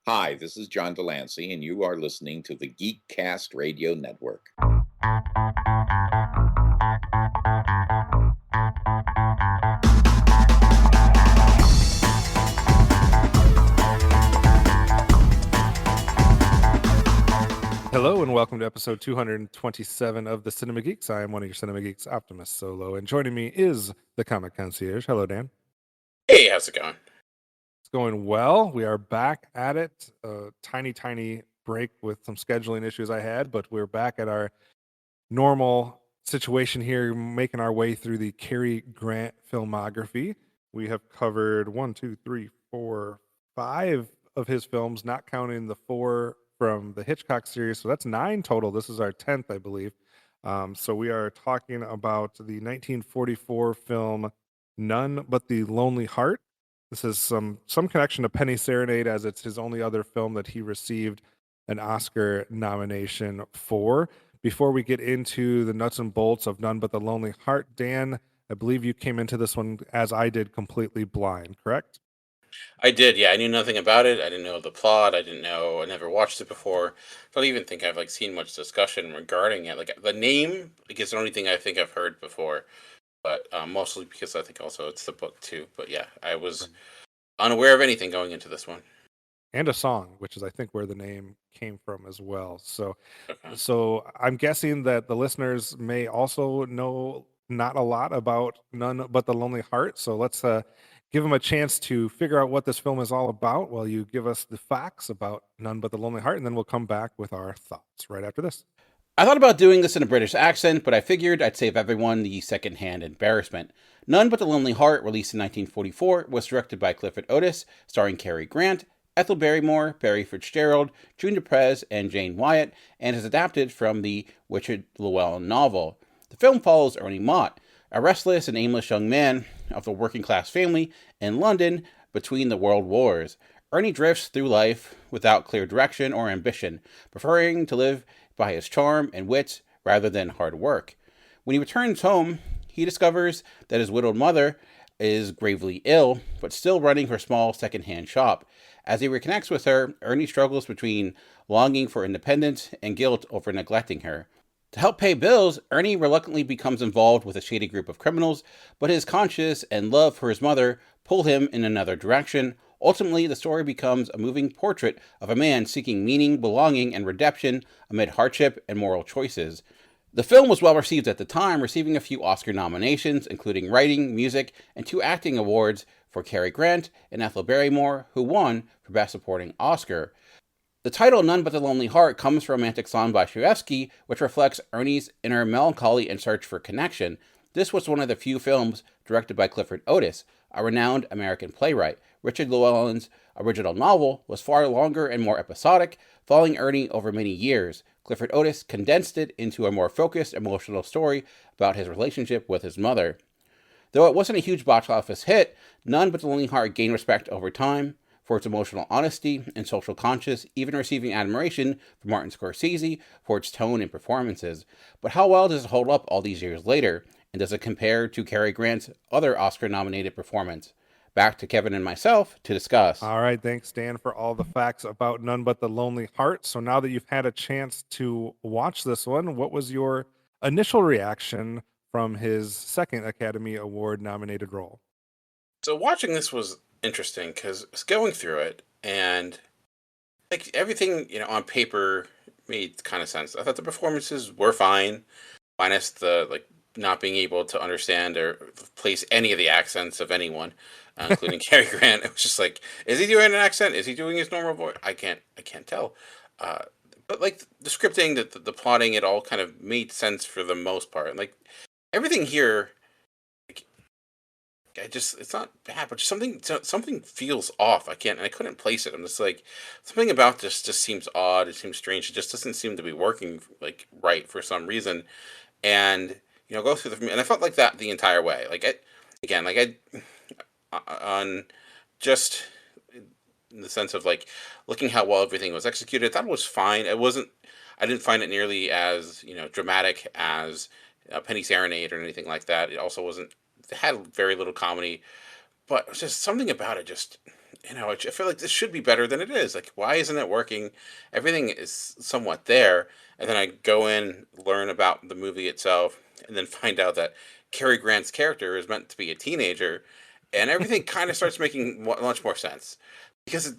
Hi, this is John Delancey, and you are listening to the Geekcast Radio Network. Hello and welcome to episode 227 of the Cinema Geeks. I am one of your Cinema Geeks, Optimus Solo, and joining me is the Comic Concierge. Hello, Dan. Hey, how's it going? It's going well. We are back at it. A tiny break with some scheduling issues I had, but we're back at our normal situation here, making our way through the Cary Grant filmography. We have covered 5 of his films, not counting the 4 from the Hitchcock series. So that's 9 total. This is our 10th, I believe. So we are talking about the 1944 film None But the Lonely Heart. This is some connection to Penny Serenade, as it's his only other film that he received an Oscar nomination for. Before we get into the nuts and bolts of None But the Lonely Heart, Dan, I believe you came into this one, as I did, completely blind, correct? I did, yeah. I knew nothing about it. I didn't know the plot. I never watched it before. Don't even think I've seen much discussion regarding it. Like the name, is the only thing I think I've heard before, but mostly because I think also it's the book too. But yeah, I was unaware of anything going into this one. And a song, which is I think where the name came from as well. So Okay. I'm guessing that the listeners may also know not a lot about None But the Lonely Heart. So let's give them a chance to figure out what this film is all about while you give us the facts about None But the Lonely Heart, and then we'll come back with our thoughts right after this. I thought about doing this in a British accent, but I figured I'd save everyone the secondhand embarrassment. None But the Lonely Heart, released in 1944, was directed by Clifford Otis, starring Cary Grant, Ethel Barrymore, Barry Fitzgerald, June DePrez, and Jane Wyatt, and is adapted from the Richard Llewellyn novel. The film follows Ernie Mott, a restless and aimless young man of a working-class family in London between the world wars. Ernie drifts through life without clear direction or ambition, preferring to live by his charm and wits rather than hard work. When he returns home, he discovers that his widowed mother is gravely ill, but still running her small second-hand shop. As he reconnects with her, Ernie struggles between longing for independence and guilt over neglecting her. To help pay bills, Ernie reluctantly becomes involved with a shady group of criminals, but his conscience and love for his mother pull him in another direction. Ultimately, the story becomes a moving portrait of a man seeking meaning, belonging, and redemption amid hardship and moral choices. The film was well received at the time, receiving a few Oscar nominations, including writing, music, and 2 acting awards for Cary Grant and Ethel Barrymore, who won for Best Supporting Oscar. The title None But the Lonely Heart comes from a romantic song by Shuevsky, which reflects Ernie's inner melancholy and search for connection. This was one of the few films directed by Clifford Otis, a renowned American playwright. Richard Llewellyn's original novel was far longer and more episodic, following Ernie over many years. Clifford Otis condensed it into a more focused, emotional story about his relationship with his mother. Though it wasn't a huge box office hit, None But the Lonely Heart gained respect over time for its emotional honesty and social conscience, even receiving admiration from Martin Scorsese for its tone and performances. But how well does it hold up all these years later, and does it compare to Cary Grant's other Oscar-nominated performance? Back to Kevin and myself to discuss. All right, thanks, Dan, for all the facts about None But the Lonely Heart. So now that you've had a chance to watch this one, what was your initial reaction from his second Academy Award nominated role? So watching this was interesting because I was going through it and everything, on paper made kind of sense. I thought the performances were fine, minus the not being able to understand or place any of the accents of anyone, including Cary Grant. It was just is he doing an accent? Is he doing his normal voice? I can't tell. Uh, but the scripting, the plotting, it all kind of made sense for the most part. And everything here, it's not bad, but something feels off. I couldn't place it. I'm just something about this just seems odd. It seems strange. It just doesn't seem to be working right for some reason. And go through and I felt like that the entire way. On just in the sense of looking how well everything was executed, I thought it was fine. I didn't find it nearly as dramatic as Penny Serenade or anything like that. It also wasn't. It had very little comedy, but it was just something about it. I feel like this should be better than it is. Like, why isn't it working? Everything is somewhat there, and then I go in, learn about the movie itself, and then find out that Cary Grant's character is meant to be a teenager, and everything kind of starts making much more sense because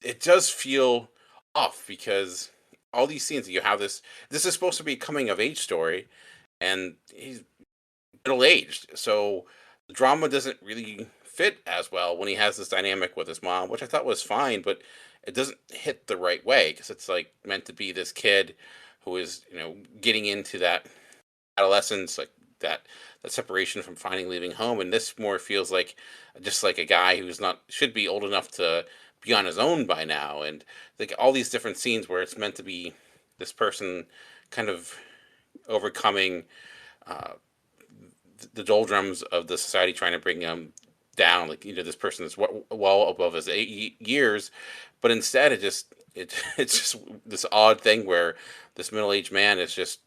it does feel off because all these scenes you have this is supposed to be a coming of age story, and he's middle aged. So the drama doesn't really fit as well when he has this dynamic with his mom, which I thought was fine, but it doesn't hit the right way because it's like meant to be this kid who is, getting into that adolescence, like that separation from finally leaving home. And this more feels like just like a guy who's not should be old enough to be on his own by now. And like all these different scenes where it's meant to be this person kind of overcoming uh, the doldrums of the society trying to bring him down. Like this person is well above his years, but instead it's just this odd thing where this middle aged man is just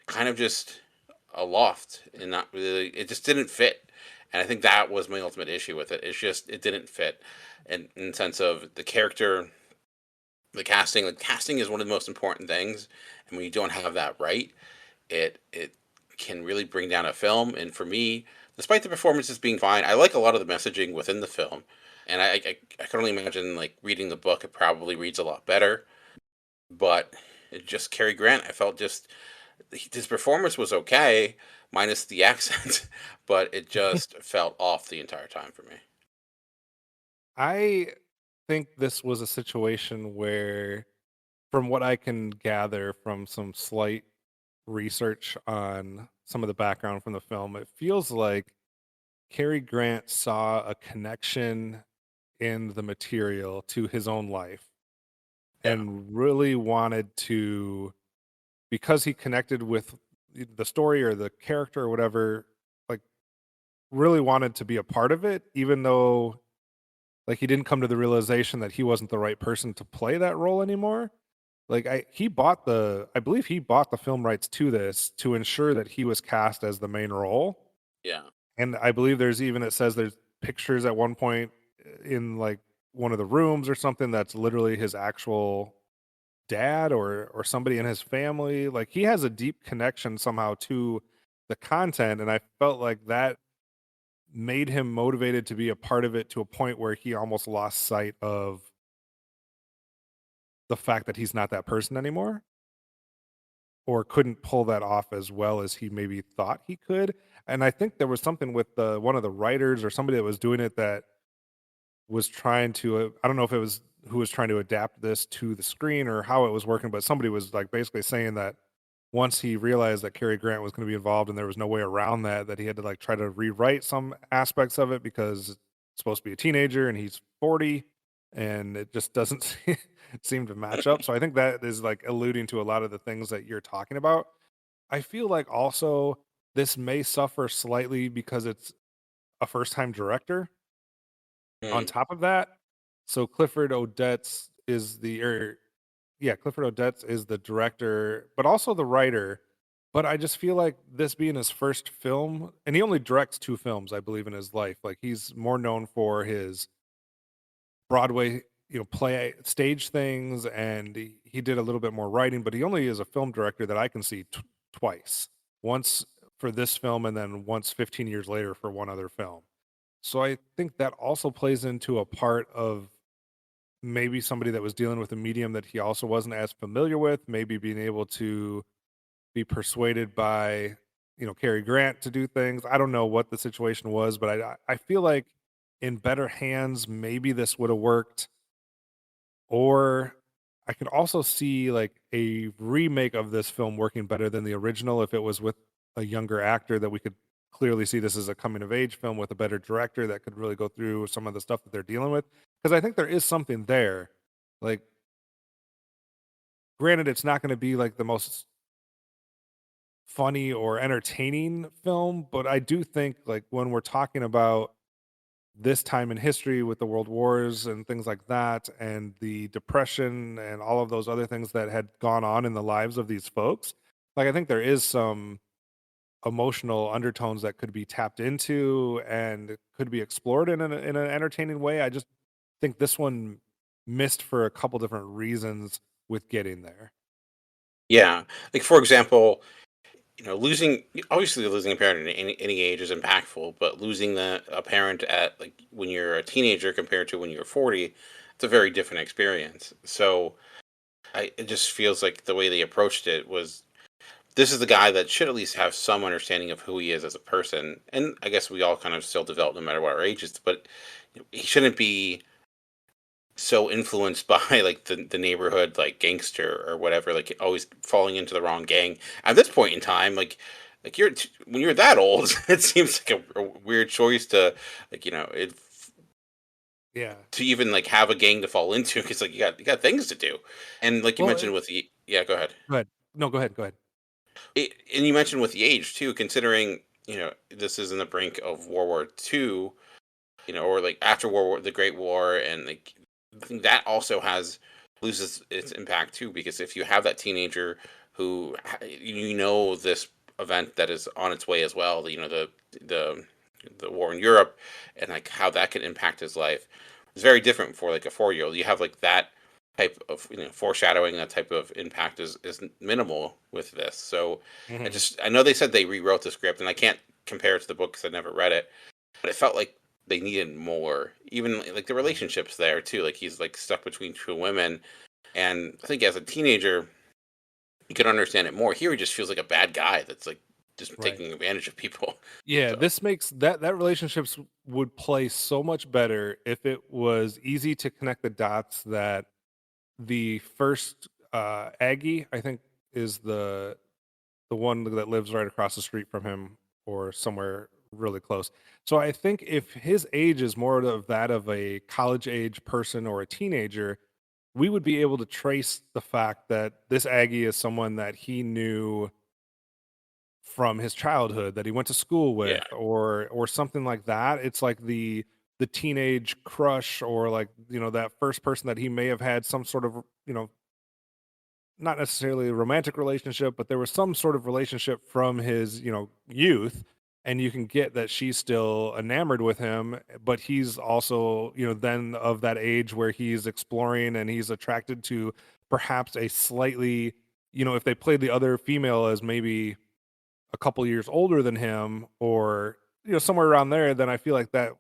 kind of just aloft and not really. It just didn't fit, and I think that was my ultimate issue with it. It's just it didn't fit, and in the sense of the character, the casting. Like casting is one of the most important things, and when you don't have that right, it can really bring down a film. And for me, despite the performances being fine, I like a lot of the messaging within the film. And I can only imagine like reading the book, it probably reads a lot better. But it just Cary Grant, I felt just his performance was okay, minus the accent, but it just felt off the entire time for me. I think this was a situation where, from what I can gather from some slight research on some of the background from the film, it feels like Cary Grant saw a connection in the material to his own life Yeah, and really wanted to, because he connected with the story or the character or whatever, like really wanted to be a part of it, even though like he didn't come to the realization that he wasn't the right person to play that role anymore. Like I believe he bought the film rights to this to ensure that he was cast as the main role. yeah, And I believe it says there's pictures at one point in like one of the rooms or something that's literally his actual dad or somebody in his family. Like he has a deep connection somehow to the content, and I felt like that made him motivated to be a part of it to a point where he almost lost sight of the fact that he's not that person anymore, or couldn't pull that off as well as he maybe thought he could. And I think there was something with the one of the writers or somebody that was doing it that was trying to I don't know if it was who was trying to adapt this to the screen or how it was working, but somebody was like basically saying that once he realized that Cary Grant was going to be involved and there was no way around that, that he had to like try to rewrite some aspects of it because it's supposed to be a teenager and he's 40 and it just doesn't seem to match up. So I think that is like alluding to a lot of the things that you're talking about. I feel like also this may suffer slightly because it's a first time director on mm, top of that. So Clifford Odets is the yeah, Clifford Odets is the director, but also the writer. But I just feel like this being his first film, and he only directs 2 films, I believe, in his life. Like he's more known for his Broadway, play stage things, and he did a little bit more writing, but he only is a film director that I can see twice. Once for this film, and then once 15 years later for one other film. So I think that also plays into a part of maybe somebody that was dealing with a medium that he also wasn't as familiar with, maybe being able to be persuaded by, Cary Grant to do things. I don't know what the situation was, but I feel like in better hands, maybe this would have worked. Or I could also see like a remake of this film working better than the original if it was with a younger actor that we could clearly see this as a coming of age film with a better director that could really go through some of the stuff that they're dealing with. Because I think there is something there. Like, granted, it's not going to be like the most funny or entertaining film, but I do think like when we're talking about this time in history with the world wars and things like that and the depression and all of those other things that had gone on in the lives of these folks, like I think there is some emotional undertones that could be tapped into and could be explored in an entertaining way. I just think this one missed for a couple different reasons with getting there. Yeah, like for example, losing obviously losing a parent at any age is impactful, but losing a parent at like when you're a teenager compared to when you're 40, it's a very different experience. So it just feels like the way they approached it was this is the guy that should at least have some understanding of who he is as a person, and I guess we all kind of still develop no matter what our age is, but he shouldn't be so influenced by like the neighborhood like gangster or whatever, like always falling into the wrong gang at this point in time. Like when you're that old, it seems like a weird choice to like Yeah. to even like have a gang to fall into because like you got things to do, and like you Well, mentioned with the yeah, go ahead. go ahead. No, go ahead. Go ahead. And you mentioned with the age too, considering this is in the brink of World War II, or like after the Great War, and like I think that also has loses its impact too, because if you have that teenager who this event that is on its way as well, the the war in Europe, and like how that could impact his life, it's very different for like a 4-year old. You have like that type of foreshadowing, that type of impact is minimal with this. So Hmm. I know they said they rewrote the script, and I can't compare it to the book because I never read it, but it felt like they needed more. Even like the Right. relationships there too. Like he's like stuck between two women, and I think as a teenager you could understand it more. Here he just feels like a bad guy that's like just Right. taking advantage of people. Yeah, So this makes that relationships would play so much better if it was easy to connect the dots that the first Aggie, I think, is the one that lives right across the street from him or somewhere really close. So I think if his age is more of that of a college age person or a teenager, we would be able to trace the fact that this Aggie is someone that he knew from his childhood, that he went to school yeah, with, or something like that. It's like the teenage crush, or like, that first person that he may have had some sort of, not necessarily a romantic relationship, but there was some sort of relationship from his, youth, and you can get that she's still enamored with him, but he's also, then of that age where he's exploring and he's attracted to perhaps a slightly, if they played the other female as maybe a couple years older than him, or somewhere around there, then I feel like that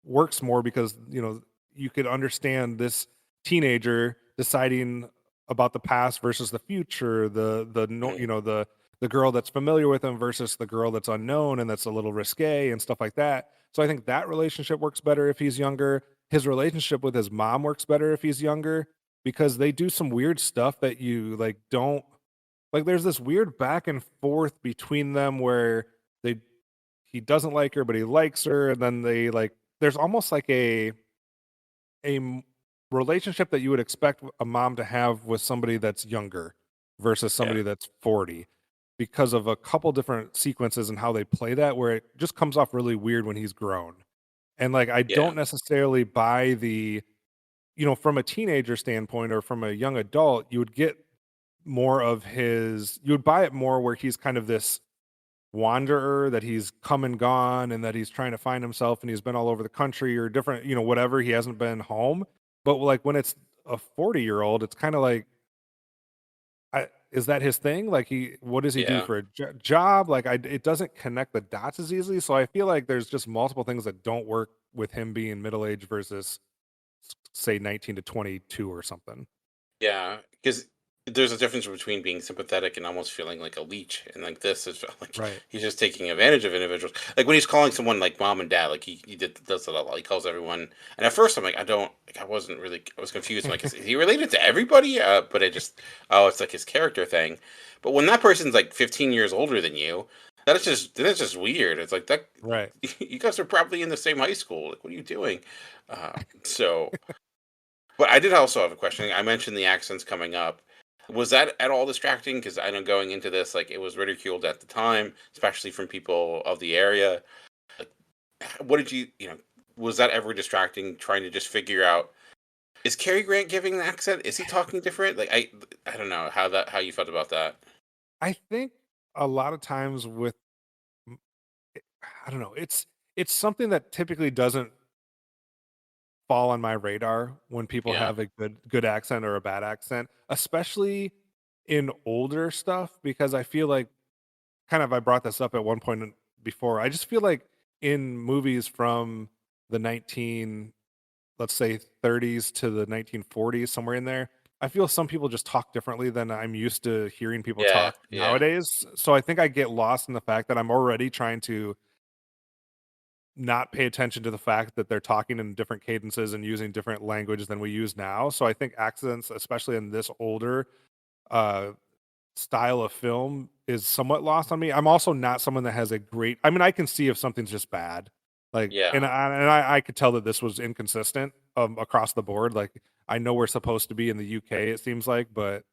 works more because you could understand this teenager deciding about the past versus the future, mhm, the girl that's familiar with him versus the girl that's unknown and that's a little risque and stuff like that. So I think that relationship works better if he's younger. His relationship with his mom works better if he's younger, because they do some weird stuff that you like don't like. There's this weird back and forth between them where they he doesn't like her, but he likes her, and then they like there's almost like a relationship that you would expect a mom to have with somebody that's younger versus yeah, somebody that's 40, because of a couple different sequences and how they play that, where it just comes off really weird when he's grown. And like I yeah, don't necessarily buy from a teenager standpoint or from a young adult, you would get more of his you would buy it more where he's kind of this wanderer, that he's come and gone and that he's trying to find himself and he's been all over the country or different, whatever, he hasn't been home. But like when it's a 40-year-old, it's kind of like, is that his thing? Like, what does he do yeah. for a job? Like, it doesn't connect the dots as easily. So I feel like there's just multiple things that don't work with him being middle aged versus, say, 19 to 22 or something. Yeah, because there's a difference between being sympathetic and almost feeling like a leech, and like this is like Right. he's just taking advantage of individuals. Like when he's calling someone like mom and dad, like does that a lot. He calls everyone, and at first I'm like, I don't, like, I was confused. I'm like, is he related to everybody? But it's like his character thing. But when that person's like 15 years older than you, that's just weird. It's like that. Right. You guys are probably in the same high school. Like, what are you doing? So. But I did also have a question. I mentioned the accents coming up. Was that at all distracting? Because I know going into this, like it was ridiculed at the time, especially from people of the area. Like, what did was that ever distracting? Trying to just figure out, is Cary Grant giving an accent? Is he talking different? Like I don't know how you felt about that. I think a lot of times with, I don't know, it's something that typically doesn't fall on my radar when people Yeah. have a good accent or a bad accent, especially in older stuff, because I feel like kind of I brought this up at one point before. I just feel like in movies from the 19, let's say 30s to the 1940s, somewhere in there, I feel some people just talk differently than I'm used to hearing people Yeah. talk Yeah. nowadays. So I think I get lost in the fact that I'm already trying to not pay attention to the fact that they're talking in different cadences and using different languages than we use now. So I think accents, especially in this older uh style of film, is somewhat lost on me. I'm also not someone that has a great, I mean, I can see if something's just bad. Like, Yeah. and I could tell that this was inconsistent across the board. Like, I know we're supposed to be in the UK, it seems like, but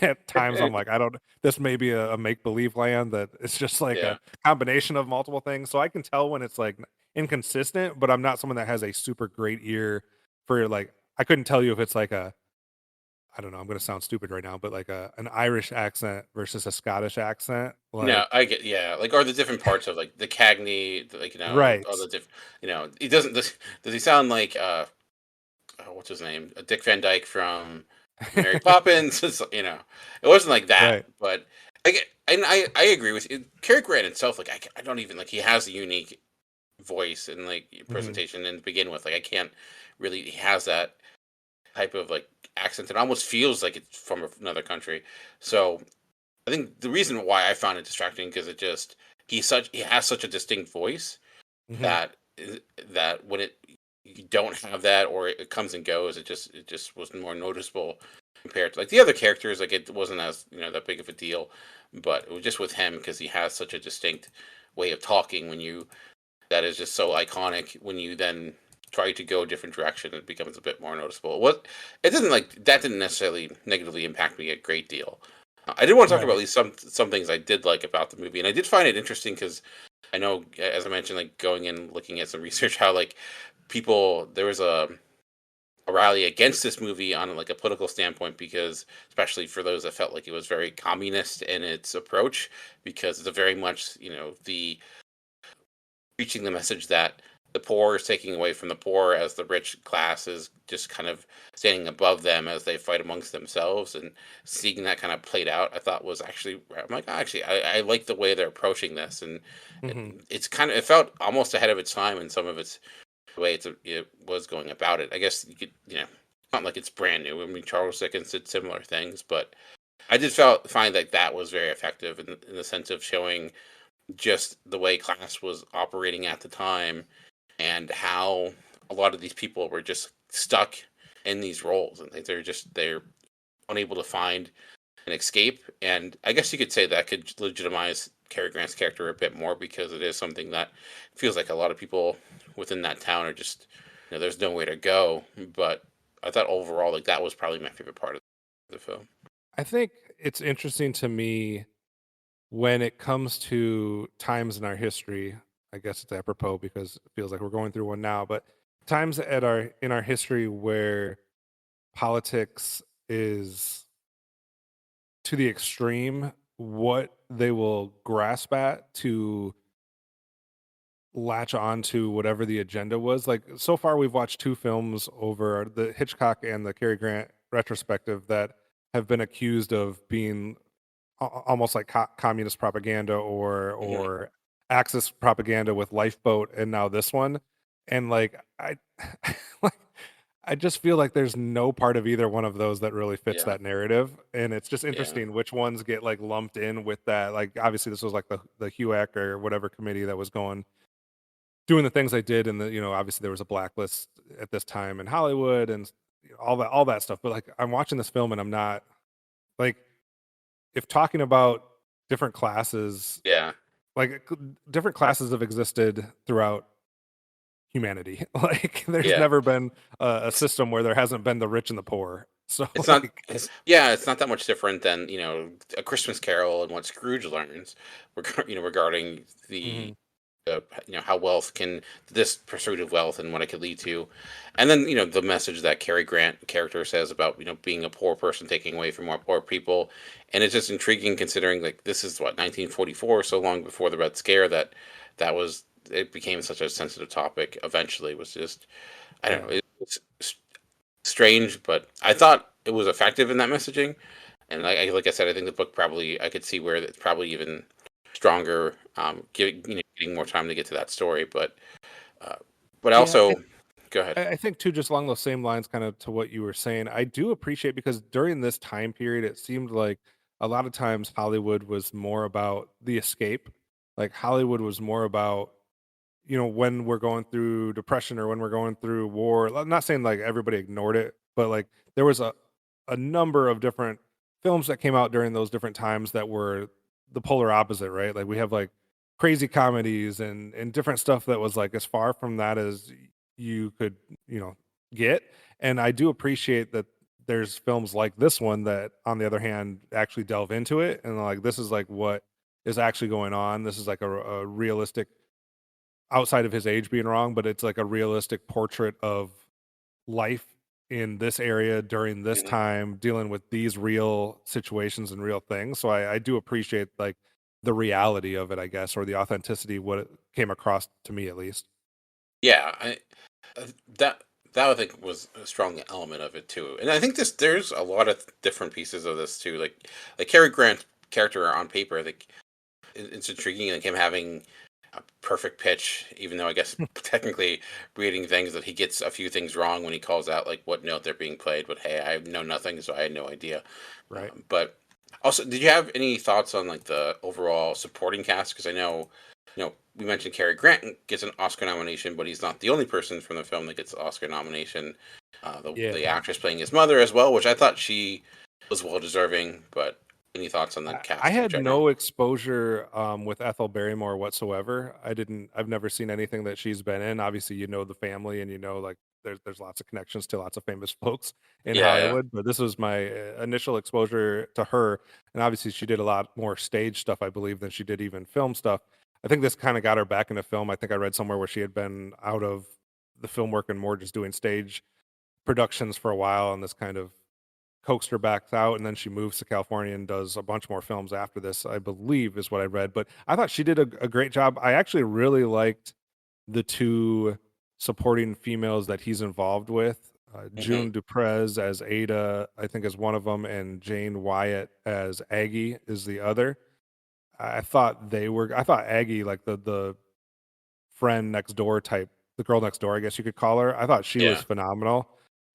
at times I'm like, I don't, this may be a make believe land that it's just like Yeah. a combination of multiple things. So I can tell when it's like inconsistent, but I'm not someone that has a super great ear for like, I couldn't tell you if it's like a, I don't know, I'm gonna sound stupid right now, but like an Irish accent versus a Scottish accent, No, like I get, yeah, like, or the different parts of, like, the Cagney, like, right, all the different, he doesn't, does he sound like, what's his name? Dick Van Dyke from Mary Poppins? It wasn't like that, right, but and I agree with you. Cary Grant itself, like, I don't even, like, he has a unique voice and, like, mhm, presentation and to begin with. Like, I can't really, he has that type of, like, accent. It almost feels like it's from another country. So, I think the reason why I found it distracting because he has such a distinct voice mhm, that that when it you don't have that or it comes and goes, it just was more noticeable compared to like the other characters. Like it wasn't as that big of a deal, but it was just with him because he has such a distinct way of talking that is just so iconic. When you then try to go a different direction, it becomes a bit more noticeable. What it didn't like that didn't necessarily negatively impact me a great deal. I did want to talk about at right, least some things I did like about the movie, and I did find it interesting because I know, as I mentioned, like going in looking at some research, how like people there was a rally against this movie on like a political standpoint because especially for those that felt like it was very communist in its approach because it's a very much the preaching the message that the poor is taking away from the poor as the rich class is just kind of standing above them as they fight amongst themselves and seeing that kind of played out I thought was actually I'm like actually I like the way they're approaching this and mhm, it's kind of it felt almost ahead of its time in some of its the way it was going about it I guess you could not like it's brand new I mean Charles Dickens did similar things but I did find that that was very effective in the sense of showing just the way class was operating at the time and how a lot of these people were just stuck in these roles and they're unable to find an escape and I guess you could say that could legitimize Cary Grant's character a bit more because it is something that feels like a lot of people within that town are just there's nowhere to go but I thought overall like that was probably my favorite part of the film. I think it's interesting to me when it comes to times in our history. I guess it's apropos because it feels like we're going through one now, but times in our history where politics is to the extreme, what they will grasp at to latch on to whatever the agenda was. Like so far, we've watched two films over the Hitchcock and the Cary Grant retrospective that have been accused of being almost like communist propaganda Hmm. or Axis propaganda with Lifeboat, and now this one, and like I, like I just feel like there's no part of either one of those that really fits Yeah. that narrative, and it's just Yeah. interesting which ones get like lumped in with that. Like obviously, this was like the HUAC or whatever committee that was going doing the things they did, and obviously there was a blacklist at this time in Hollywood and all that stuff. But like I'm watching this film and I'm not like if talking about different classes, Yeah. like different classes have existed throughout humanity. Like there's Yeah. never been a It's system where there hasn't been the rich and the poor. So It's not. like, It's not that much different than A Christmas Carol and what Scrooge learns, regarding the mhm, how wealth can this pursuit of wealth and what it could lead to, and then the message that Cary Grant character says about being a poor person taking away from more poor people, and it's just intriguing considering like this is what 1944, so long before the Red Scare that was it became such a sensitive topic. Eventually, it was just I don't yeah. know. strange, but I thought it was effective in that messaging. And like I said, I think the book probably I could see where it's probably even stronger. Getting more time to get to that story, uh, but Yeah, also, go ahead. I think too, just along those same lines, kind of to what you were saying, I do appreciate because during this time period, it seemed like a lot of times Hollywood was more about the escape. Like Hollywood was more about when we're going through depression or when we're going through war. I'm not saying like everybody ignored it, but like there was a number of different films that came out during those different times that were the polar opposite, right? Like we have like crazy comedies and different stuff that was like as far from that as you could, you know, get. And I do appreciate that there's films like this one that on the other hand actually delve into it and like this is like what is actually going on. This is like a realistic outside of his age being wrong, but it's like a realistic portrait of life in this area during this Mhm. time, dealing with these real situations and real things. So I do appreciate like the reality of it, I guess, or the authenticity, what it came across to me at least. Yeah, uh, that that I think was a strong element of it too. And I think there's a lot of different pieces of this too. Like Cary Grant's character on paper, I think it's intriguing. Like him having a perfect pitch, even though I guess technically reading things that he gets a few things wrong when he calls out like what note they're being played. But hey, I know nothing, so I had no idea. Right. But also, did you have any thoughts on like the overall supporting cast? Because I know, we mentioned Cary Grant gets an Oscar nomination, but he's not the only person from the film that gets an Oscar nomination. The Yeah. actress playing his mother as well, which I thought she was well deserving. But any thoughts on the I cast in had general? no exposure with Ethel Barrymore whatsoever. I've never seen anything that she's been in. Obviously, you know the family and you know like there's lots of connections to lots of famous folks in Yeah, yeah, Hollywood, but this was my initial exposure to her and obviously she did a lot more stage stuff I believe than she did even film stuff. I think this kind of got her back into film. I think I read somewhere where she had been out of the film work and more just doing stage productions for a while and this kind of coaxed her back out, and then she moves to California and does a bunch more films after this, I believe, is what I read. But I thought she did a great job. I actually really liked the two supporting females that he's involved with. hmm June Duprez as Ada, I think, is one of them, and Jane Wyatt as Aggie is the other. I thought they were. I thought Aggie, like the friend next door type, the girl next door, I guess you could call her. I thought she was yeah, phenomenal.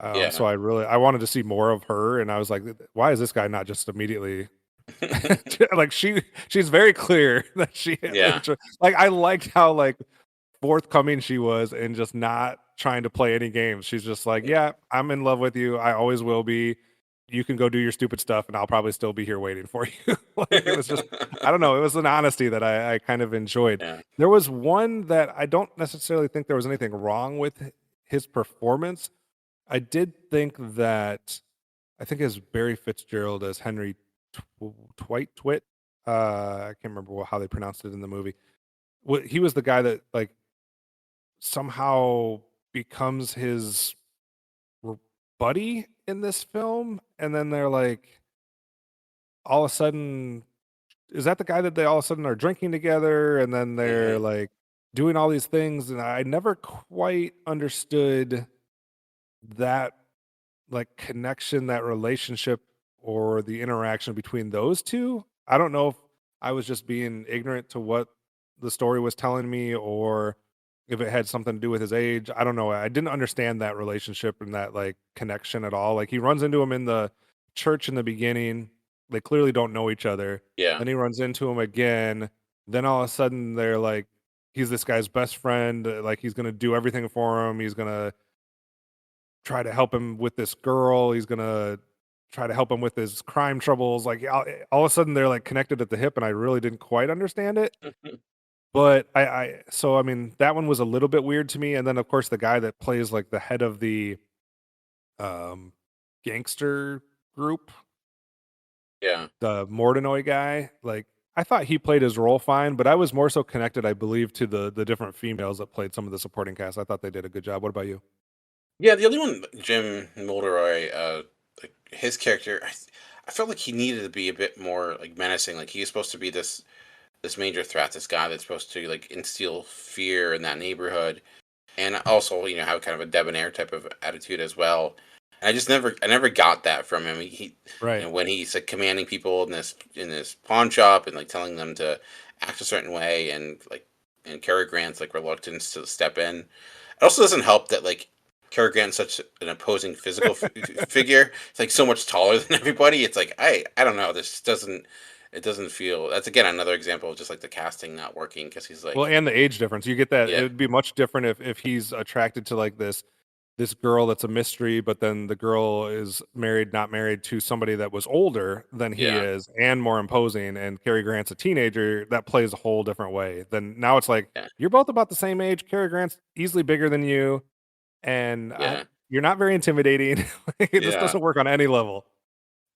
yeah, So I wanted to see more of her, and I was like, why is this guy not just immediately like she's very clear that she yeah, like I liked how like forthcoming she was and just not trying to play any games. She's just like, yeah, I'm in love with you. I always will be. You can go do your stupid stuff, and I'll probably still be here waiting for you. Like it was just, I don't know. It was an honesty that I kind of enjoyed. yeah, There was one that I don't necessarily think there was anything wrong with his performance. I did think that I think as Barry Fitzgerald as Henry Twit. I can't remember how they pronounced it in the movie. He was the guy that like somehow becomes his r- buddy in this film, and then they're like all of a sudden, is that the guy that they all of a sudden are drinking together, and then they're hmm like doing all these things, and I never quite understood that like connection, that relationship, or the interaction between those two. I don't know if I was just being ignorant to what the story was telling me or if it had something to do with his age. I don't know. I didn't understand that relationship and that like connection at all. Like he runs into him in the church in the beginning. They clearly don't know each other. yeah. Then he runs into him again. Then all of a sudden they're like, he's this guy's best friend. Like he's gonna do everything for him. He's gonna try to help him with this girl. He's gonna try to help him with his crime troubles. Like all of a sudden they're like connected at the hip, and I really didn't quite understand it. But so I mean that one was a little bit weird to me. And then of course the guy that plays like the head of the um, gangster group, Yeah. the Mordinoy guy, like I thought he played his role fine, but I was more so connected, I believe, to the different females that played some of the supporting cast. I thought they did a good job. What about you? Yeah, the only one, Jim Mulderoy, like his character, I felt like he needed to be a bit more like menacing. Like he's supposed to be this major threat, this guy that's supposed to like instill fear in that neighborhood. and also have kind of a debonair type of attitude as well. And I never got that from him. He Right. when he's like commanding people in this pawn shop and like telling them to act a certain way, and Cary Grant's like reluctance to step in. It also doesn't help that like Cary Grant's such an opposing physical figure. It's like so much taller than everybody. It's like I don't know. This doesn't it doesn't feel. That's again another example of just like the casting not working because he's Well, like and the age difference. You get that. It yeah would be much different if he's attracted to like this girl that's a mystery, but then the girl is married, not married to somebody that was older than he yeah is and more imposing. And Cary Grant's a teenager. That plays a whole different way. Then now it's like yeah you're both about the same age. Cary Grant's easily bigger than you, and yeah you're not very intimidating. This yeah. doesn't work on any level.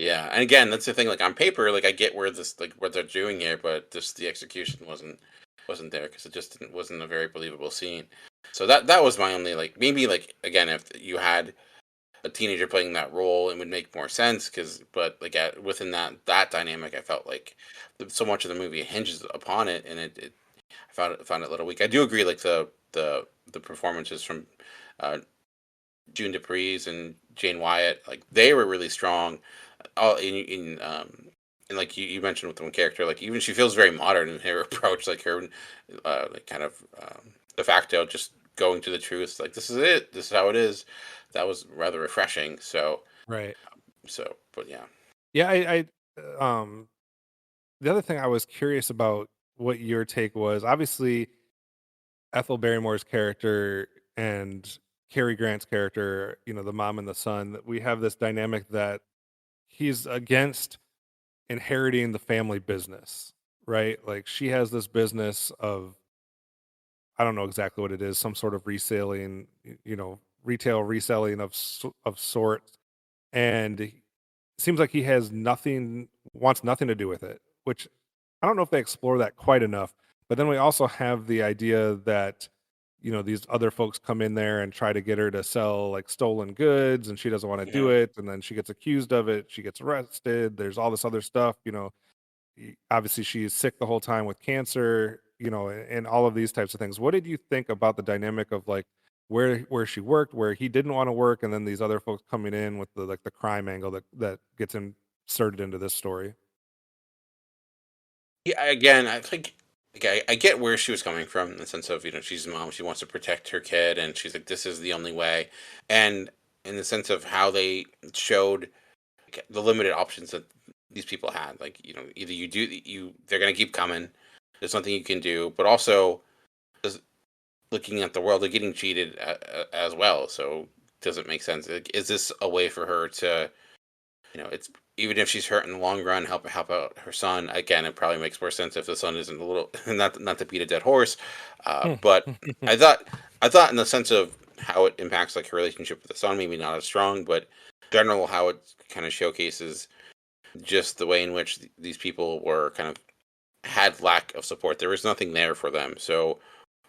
Yeah, and again, that's the thing. Like on paper, like I get where this, like what they're doing here, but just the execution wasn't there because it just wasn't a very believable scene. So that was my only like maybe like again if you had a teenager playing that role, it would make more sense. But like within that dynamic, I felt like so much of the movie hinges upon it, and it I found it a little weak. I do agree, like the performances from uh, June Dupree's and Jane Wyatt, like they were really strong. All and like you mentioned with one character, like even she feels very modern in her approach, like her like kind of de facto just going to the truth, like this is it, this is how it is. That was rather refreshing. Right. But yeah, Yeah. The other thing I was curious about what your take was. Obviously, Ethel Barrymore's character and Cary Grant's character, the mom and the son, that we have this dynamic that he's against inheriting the family business, right? Like she has this business of, I don't know exactly what it is, some sort of reselling, retail reselling of sorts, and it seems like he has nothing, wants nothing to do with it, which I don't know if they explore that quite enough. But then we also have the idea that these other folks come in there and try to get her to sell like stolen goods, and she doesn't want to do hmm it, and then she gets accused of it, she gets arrested, there's all this other stuff. Obviously she is sick the whole time with cancer, and all of these types of things. What did you think about the dynamic of like where she worked, where he didn't want to work, and then these other folks coming in with the crime angle that gets inserted into this story? yeah. Again, I think like, I get where she was coming from in the sense of she's a mom, she wants to protect her kid, and she's like this is the only way, and in the sense of how they showed the limited options that these people had. Like, either they're gonna keep coming. There's nothing you can do, but also just looking at the world, they're getting cheated as well. So does it make sense? Like, is this a way for her to, it's even if she's hurt in the long run, help out her son? Again, it probably makes more sense if the son isn't a little not to beat a dead horse, but I thought I thought in the sense of how it impacts like her relationship with the son, maybe not as strong, but general how it kind of showcases just the way in which these people were kind of had lack of support. There was nothing there for them. So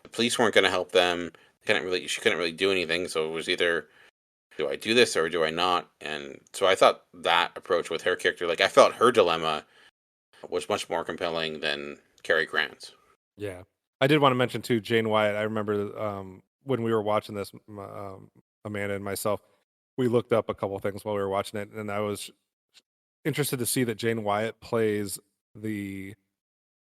the police weren't going to help them. She couldn't really do anything. So it was either do I do this or do I not? And so I thought that approach with her character, like I felt her dilemma was much more compelling than Cary Grant's. Yeah. I did wanna mention too, Jane Wyatt. I remember, when we were watching this, Amanda and myself, we looked up a couple things while we were watching it, and I was interested to see that Jane Wyatt the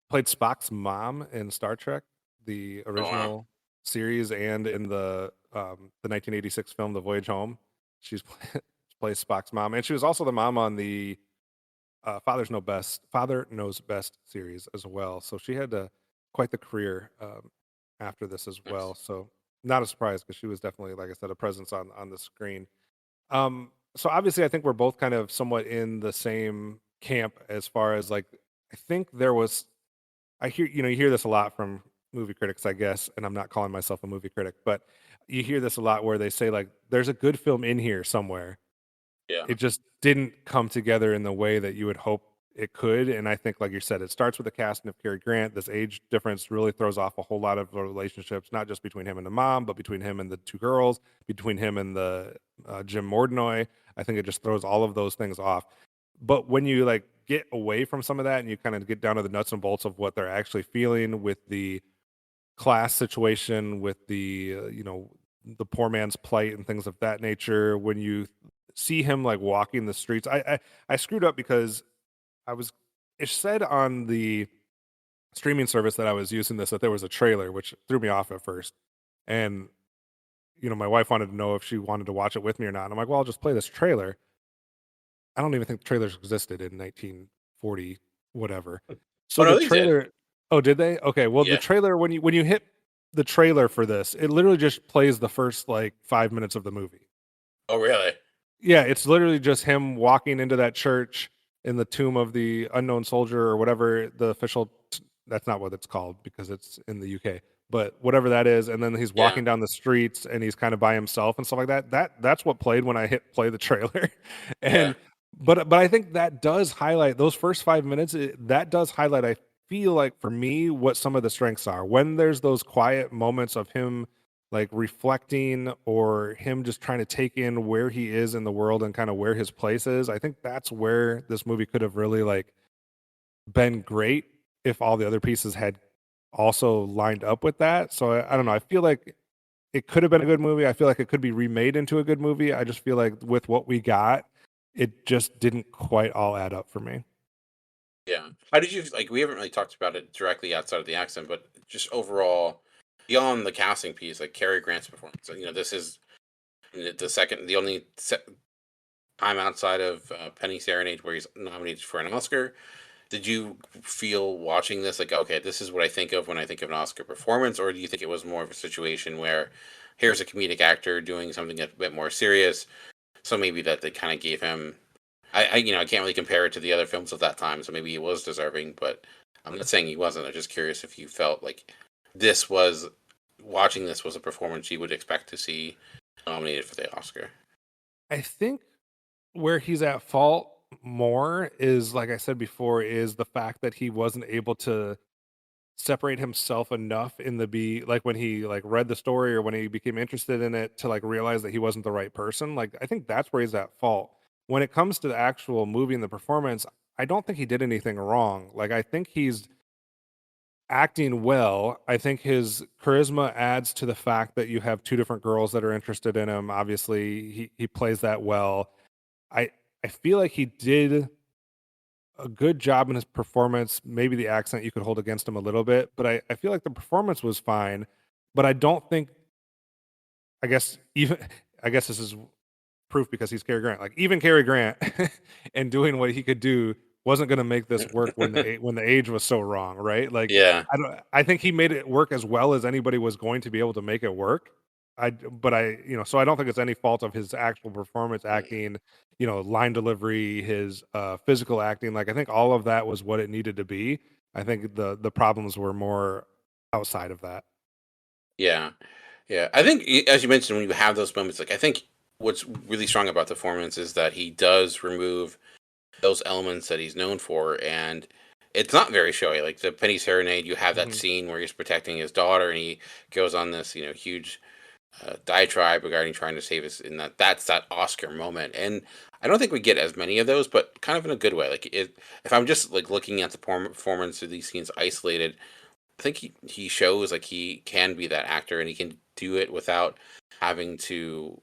played Spock's mom in Star Trek, the Oh wow, original series, and in the 1986 film, The Voyage Home. She's plays Spock's mom, and she was also the mom on the Father Knows Best series as well. So she had quite the career after this as nice. well. So not a surprise because she was definitely, like I said, a presence on the screen. So obviously, I think we're both kind of somewhat in the same camp as far as like I think there was. I hear you hear this a lot from movie critics, I guess, and I'm not calling myself a movie critic, but you hear this a lot where they say like, "There's a good film in here somewhere." Yeah, It just didn't come together in the way that you would hope it could, and I think, like you said, it starts with the casting of Cary Grant. This age difference really throws off a whole lot of the relationships, not just between him and the mom, but between him and the 2 girls, between him and the, Jim Mordenoy. I think it just throws all of those things off. But when you, like, get away from some of that and you kinda get down to the nuts and bolts of what they're actually feeling with the class situation, with the, the poor man's plight and things of that nature. When you see him like walking the streets, I screwed up because I was it said on the streaming service that I was using this that there was a trailer, which threw me off at first. And my wife wanted to know if she wanted to watch it with me or not. And I'm like, well, I'll just play this trailer. I don't even think trailers existed in 1940 whatever. Oh So the no, they did. trailer, oh, did they? Okay, well, the Yeah. trailer when you hit the trailer for this, it literally just plays the first like 5 minutes of the movie. Oh really? Yeah, it's literally just him walking into that church in the tomb of the unknown soldier or whatever the official. That's not what it's called because it's in the UK, but whatever that is, and then he's Yeah. walking down the streets and he's kind of by himself and stuff like that. That's what played when I hit play the trailer, Yeah. and but I think that does highlight those first 5 minutes. That does highlight. I feel like for me what some of the strengths are when there's those quiet moments of him like reflecting or him just trying to take in where he is in the world and kind of where his place is. I think that's where this movie could have really like been great if all the other pieces had also lined up with that. So I don't know. I feel like it could have been a good movie. I feel like it could be remade into a good movie. I just feel like with what we got, it just didn't quite all add up for me. Yeah. How did you like? We haven't really talked about it directly outside of the accent, but just overall, beyond the casting piece, like Cary Grant's performance. This is the only time outside of Penny Serenade where he's nominated for an Oscar. Did you feel watching this like, okay, this is what I think of when I think of an Oscar performance, or do you think it was more of a situation where here's a comedic actor doing something a bit more serious, so maybe that they kind of gave him. I can't really compare it to the other films of that time, so maybe he was deserving, but I'm not saying he wasn't. I'm just curious if you felt like this was watching this was a performance you would expect to see nominated for the Oscar. I think where he's at fault more is, like I said before, is the fact that he wasn't able to separate himself enough in the be like when he like read the story or when he became interested in it to like realize that he wasn't the right person. Like I think that's where he's at fault. When it comes to the actual movie and the performance, I don't think he did anything wrong. Like I think he's acting well. I think his charisma adds to the fact that you have two different girls that are interested in him. Obviously, he plays that well. I I feel like he did a good job in his performance. Maybe the accent you could hold against him a little bit, but I feel like the performance was fine. But I don't think I guess even I guess this is proof because he's Cary Grant. Like even Cary Grant and doing what he could do wasn't going to make this work when when the age was so wrong, right? Like Yeah. I think he made it work as well as anybody was going to be able to make it work. But so I don't think it's any fault of his actual performance acting, line delivery, his physical acting. Like I think all of that was what it needed to be. I think the problems were more outside of that. Yeah. Yeah. I think, as you mentioned, when you have those moments, like, I think what's really strong about the performance is that he does remove those elements that he's known for. And it's not very showy. Like the Penny Serenade, you have that Mhm. scene where he's protecting his daughter and he goes on this, huge diatribe regarding trying to save us, and that's that Oscar moment. And I don't think we get as many of those, but kind of in a good way. Like if I'm just like looking at the performance of these scenes isolated, I think he shows like he can be that actor and he can do it without having to,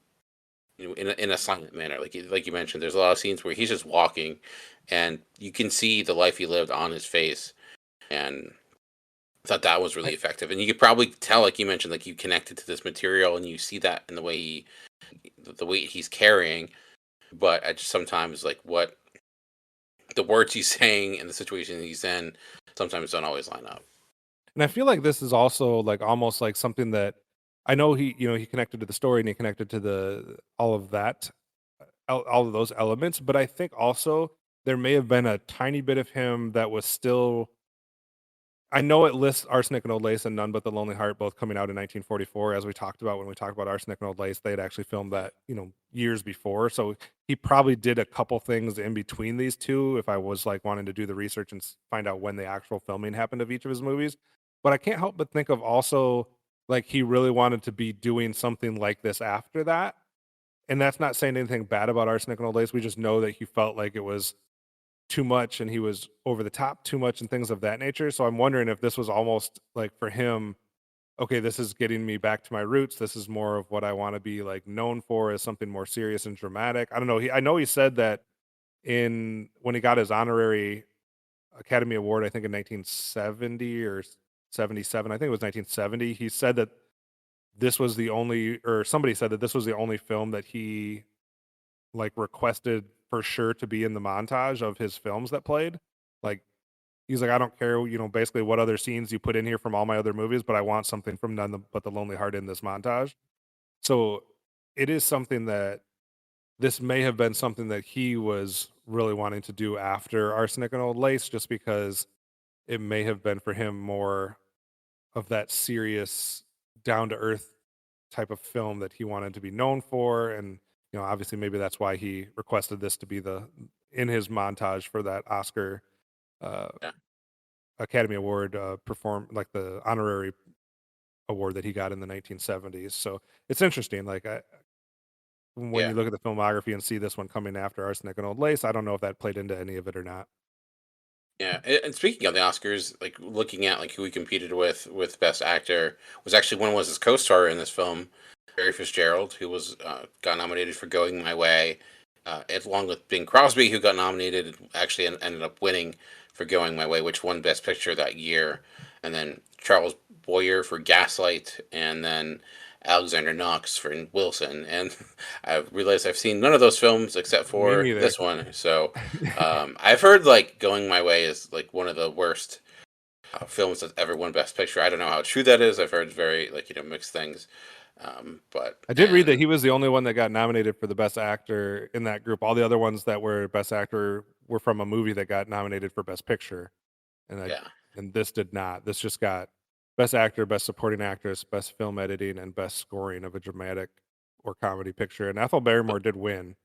in a silent manner. Like you mentioned, there's a lot of scenes where he's just walking, and you can see the life he lived on his face, and I thought that was really I, effective. And you could probably tell, like you mentioned, like you connected to this material, and you see that in the way the weight he's carrying. But I just sometimes like what the words he's saying and the situation he's in sometimes don't always line up. and I feel like this is also like almost like something that I know he connected to the story and he connected to the all of that, all of those elements. But I think also there may have been a tiny bit of him that was still. I know it lists Arsenic and Old Lace and None But the Lonely Heart both coming out in 1944, as we talked about when we talked about Arsenic and Old Lace. They had actually filmed that, years before. So he probably did a couple things in between these two. If I was like wanting to do the research and find out when the actual filming happened of each of his movies, but I can't help but think of also like he really wanted to be doing something like this after that. And that's not saying anything bad about Arsenic and Old Lace. We just know that he felt like it was too much and he was over the top too much and things of that nature. So I'm wondering if this was almost like for him okay, this is getting me back to my roots. This is more of what I want to be like known for as something more serious and dramatic. I don't know. I know he said that in when he got his honorary Academy Award, I think in 1970 or 77. I think it was 1970. He said that this was the only, or somebody said that this was the only film that he like requested for sure to be in the montage of his films that played. Like he's like, I don't care, basically what other scenes you put in here from all my other movies, but I want something from but the Lonely Heart in this montage. So it is something that this may have been something that he was really wanting to do after Arsenic and Old Lace, just because it may have been for him more of that serious, down to earth type of film that he wanted to be known for. And, obviously maybe that's why he requested this to be in his montage for that Oscar uh, Yeah. Academy Award perform like the honorary award that he got in the 1970s. So it's interesting. Like when Yeah. you look at the filmography and see this one coming after Arsenic and Old Lace, I don't know if that played into any of it or not. Yeah, and speaking of the Oscars, like looking at like who he competed with Best Actor was actually one was his co-star in this film, Barry Fitzgerald, who was got nominated for Going My Way, along with Bing Crosby, who got nominated and actually ended up winning for Going My Way, which won Best Picture that year, and then Charles Boyer for Gaslight, and then Alexander Knox for Wilson. And I realized I've seen none of those films except Me for neither. this one. So I've heard like Going My Way is like one of the worst films that's ever won Best Picture. I don't know how true that is. I've heard very like mixed things. But I did read that and he was the only one that got nominated for the best actor in that group. All the other ones that were best actor were from a movie that got nominated for best picture, and yeah, this did not. This just got best actor, best supporting actress, best film editing, and best scoring of a dramatic or comedy picture. And Ethel Barrymore did win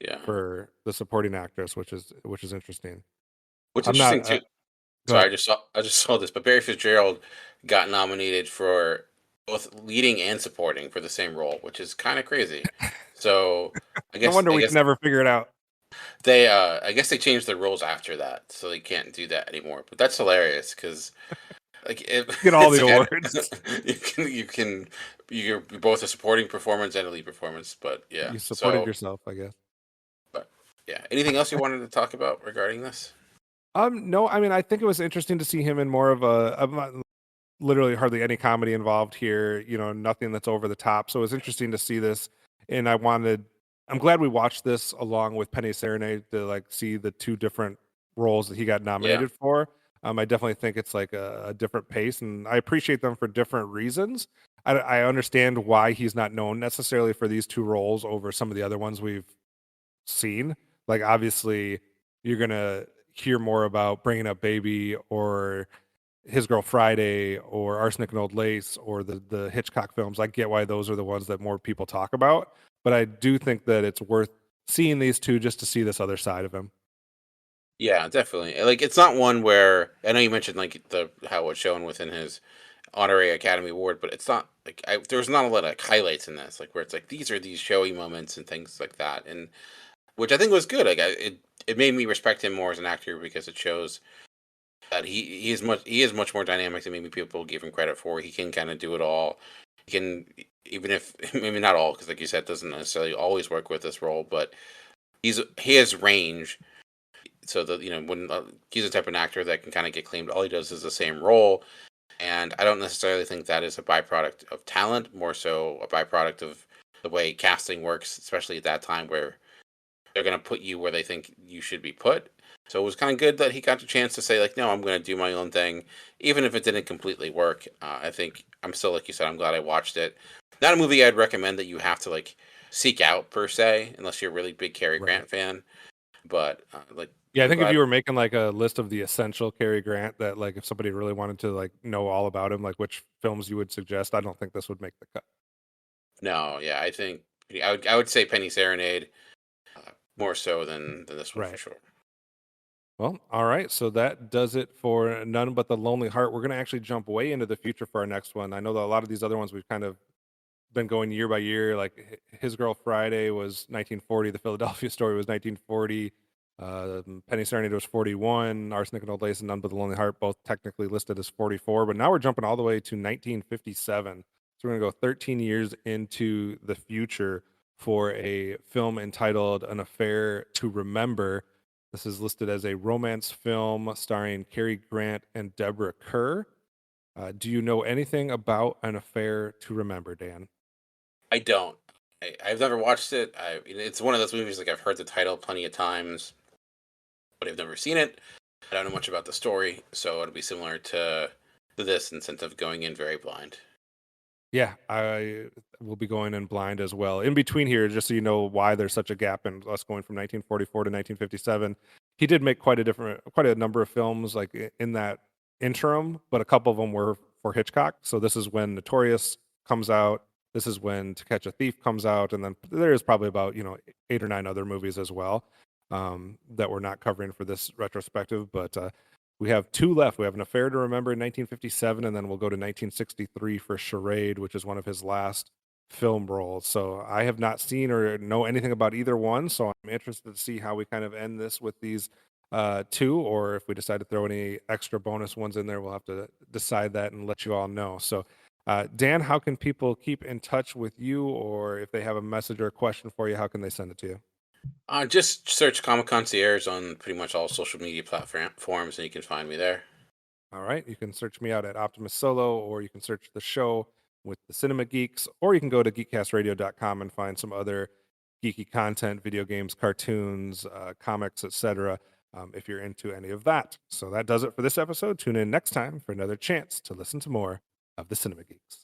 yeah. for the supporting actress, which is interesting. What's I'm not. interesting too. Go Sorry, ahead. I just saw this, but Barry Fitzgerald got nominated for both leading and supporting for the same role, which is kind of crazy. So I No guess wonder I we can guess never figure it out. they changed the rules after that, so they can't do that anymore. But that's hilarious because like Get all it's the like awards. you're both a supporting performance and a lead performance. But yeah, You supported so yourself, I guess. but yeah, anything else you wanted to talk about regarding this? No, I mean, I think it was interesting to see him in more of literally hardly any comedy involved here, nothing that's over the top. So it was interesting to see this. And I'm glad we watched this along with Penny Serenade to like see the two different roles that he got Yeah, nominated for. I definitely think it's like a different pace, and I appreciate them for different reasons. I understand why he's not known necessarily for these two roles over some of the other ones we've seen. Like, obviously, you're going to hear more about Bringing Up Baby or His Girl Friday or Arsenic and Old Lace or the Hitchcock films. I get why those are the ones that more people talk about, but I do think that it's worth seeing these two just to see this other side of him. yeah, definitely. Like it's not one where I know you mentioned like the how it's shown within his honorary Academy Award, but it's not like there's not a lot of like, highlights in this, like where it's like these are these showy moments and things like that, and which I think was good. It made me respect him more as an actor because it shows that he is much more dynamic than maybe people give him credit for. He can kind of do it all. He can even if maybe not all because like you said doesn't necessarily always work with this role, but he has range. So that when he's the type of actor that can kind of get claimed all he does is the same role, and I don't necessarily think that is a byproduct of talent, more so a byproduct of the way casting works, especially at that time where they're going to put you where they think you should be put. So it was kind of good that he got the chance to say like, no, I'm going to do my own thing, even if it didn't completely work. I think I'm still like you said, I'm glad I watched it. Not a movie I'd recommend that you have to like seek out per se, unless you're a really big Cary Right. Grant fan. But Yeah, I I'm think if glad. you were making like a list of the essential Cary Grant, that like if somebody really wanted to like know all about him, like which films you would suggest, I don't think this would make the cut. No, yeah, I think I would say Penny Serenade more so than this one for Right. sure. Well, all right. So that does it for None But the Lonely Heart. We're going to actually jump way into the future for our next one. I know that a lot of these other ones we've kind of been going year by year. Like His Girl Friday was 1940. The Philadelphia Story was 1940. Penny Serenade was 41, Arsenic and Old Lace and None But the Lonely Heart both technically listed as 44, but now we're jumping all the way to 1957. So we're going to go 13 years into the future for a film entitled An Affair to Remember. This is listed as a romance film starring Cary Grant and Deborah Kerr. Do you know anything about An Affair to Remember, Dan? I don't. I've never watched it. It's one of those movies like I've heard the title plenty of times, but I've never seen it. I don't know much about the story, so it'll be similar to this in sense of going in very blind. Yeah, I will be going in blind as well. In between here, just so you know why there's such a gap in us going from 1944 to 1957, he did make quite a number of films like in that interim, but a couple of them were for Hitchcock. So this is when Notorious comes out. This is when To Catch a Thief comes out, and then there is probably about 8 or 9 other movies as well that we're not covering for this retrospective, but. We have 2 left. We have An Affair to Remember in 1957, and then we'll go to 1963 for Charade, which is one of his last film roles. So I have not seen or know anything about either one, so I'm interested to see how we kind of end this with these 2, or if we decide to throw any extra bonus ones in there, we'll have to decide that and let you all know. So, Dan, how can people keep in touch with you, or if they have a message or a question for you, how can they send it to you? Just search Comic Concierge on pretty much all social media platforms, and you can find me there. All right. You can search me out at Optimus Solo, or you can search the show with the Cinema Geeks, or you can go to geekcastradio.com and find some other geeky content, video games, cartoons, comics, etc. If you're into any of that. So that does it for this episode. Tune in next time for another chance to listen to more of the Cinema Geeks.